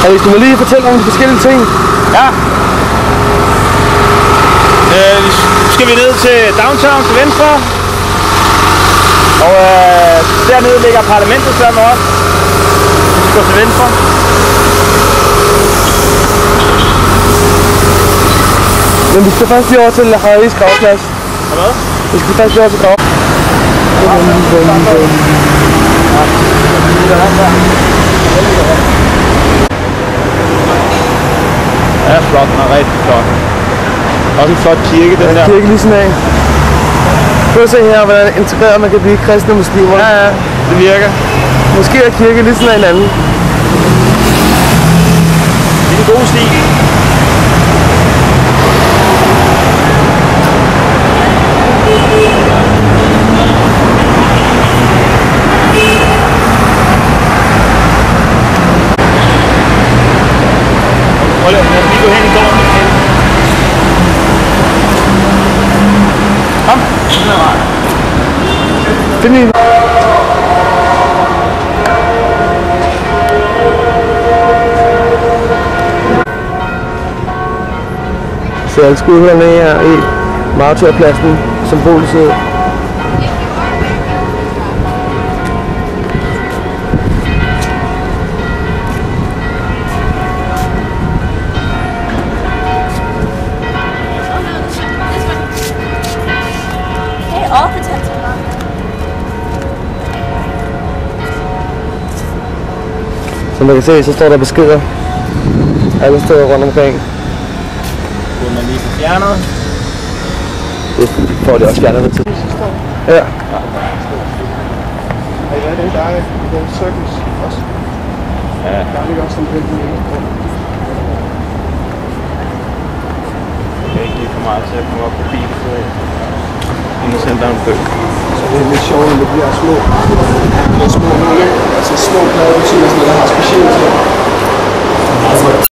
Og hvis du må lige fortælle om de forskellige ting. Ja. Nu skal vi ned til downtown til venstre. Og dernede ligger parlamentet sammen også. Vi skal gå til venstre. Men vi skal først lige over til Harrys gravplads. Hvad? Vi skal først lige over til grav. Ja, flot. Den er rigtig flot. Også en flot kirke, den der. Kirke lige sådan af. Prøv at se her, hvordan integreret man kan blive kristne og muslimer. Ja, ja, det virker. Måske er kirke lige sådan af hinanden. Det er en god stil. Hold da, vi går hen i gården. Kom. Find lige. Så alle skudderne her i Martyrpladsen, symbolisk ud. Som man kan se, så står der beskeder alle steder rundt omkring. Kunne man lige få fjernet? Det får de også fjernet lidt til. Ja. Hey, hvad er det, der er i den cirkus også? Ja. Der ligger også en billede i den. Jeg kan ikke lige for meget til at komme op på bilen, så inden sender der en bøg. Så det er lidt sjovt, at det bliver små nogle, altså små plader betyder sådan noget, der har specielt til.